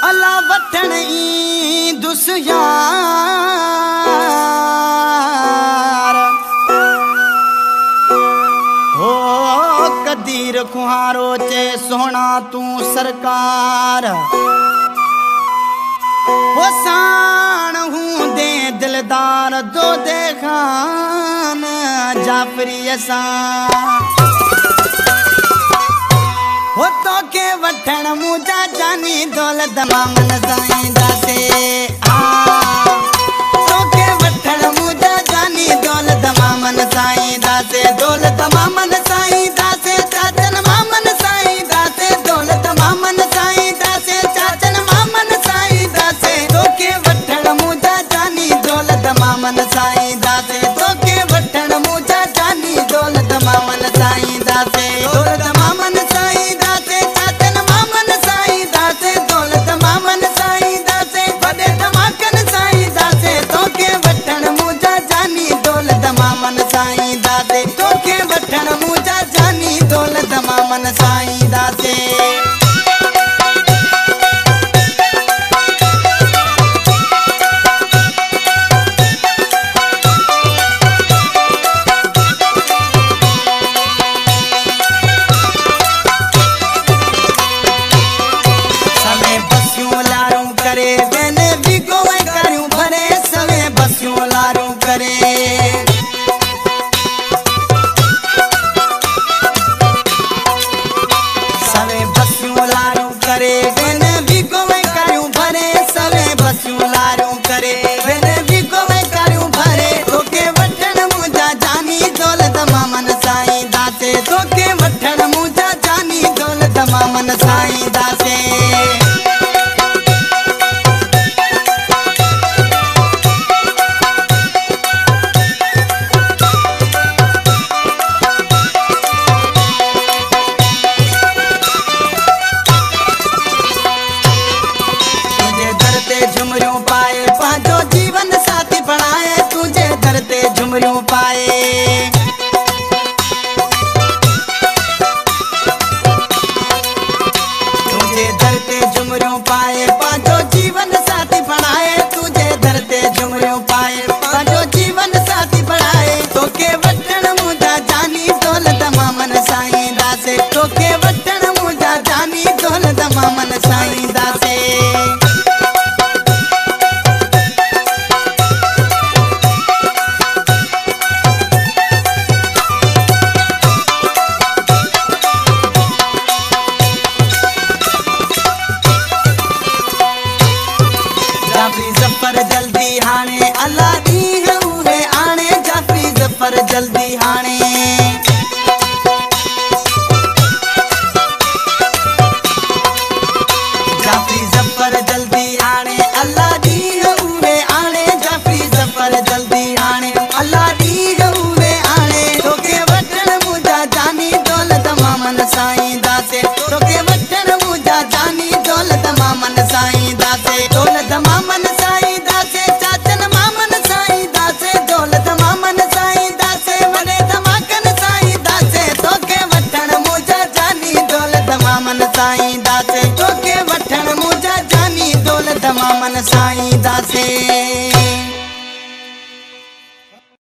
अला वठण ई दुसियार हो कदीर कुहारो चे सोना तू सरकार हो साण हूं दे दिलदार दो देखान जाफरी असा हो तो के वठण मुझा जानी दौलत मामन साईं दासे तो के वठण मुझा जानी दौलत मामन साईं दासे दौलत मामन साईं दासे चाचन मामन साईं दासे दौलत मामन साईं दासे चाचन मामन साईं दासे तो के वठण मुझा जानी दौलत मामन साईं दासे तो के वठण मुझा जानी दौलत मामन साईं दासे दौलत मामन साईं साईं दासे तो के वठण मुझा जानी दौलत मामन साईं दासे सवे बसियूं लारूं करे वेने भी गोवे करियूं भरे सवे बसियूं लारूं करे मामन साईं दासे तुझे दर ते झुमरियूं पाए पंहिंजो जीवन साथी बणाए तुझे दर ते झुमरियूं पाए झुमरियों पाए पांचो जीवन साथी बनाए तुझे धरते झुमरियों पाए पांचो जीवन साथी बनाए तो के वठण मुझा जानी दौलत मामन साईं दासे तो के वठण मुझा जानी दौलत मामन साईं दासे जफर जल्दी हाणे अल्लाह ॾींहं उहे आणे जाफरी जफर जल्दी हाणे जाफरी जफर जल्दी हाणे अल्लाह ॾींहं उहे आणे जाफरी जफर जल्दी हाणे अल्लाह ॾींहं उहे आणे तोखे वठण मुझा जानी दौलत मामन साईं दासे तोखे वठण मुझा जानी दौलत मामन साईं दासे दौलत मामन साईं दासे चाचन मामन साईं दासे दौलत मामन साईं दासे वॾे धमाकन साईं दासे तोखे वठण मुझा जानी दौलत मामन साईं दासे तोखे वठण मुझा जानी दौलत मामन साईं दासे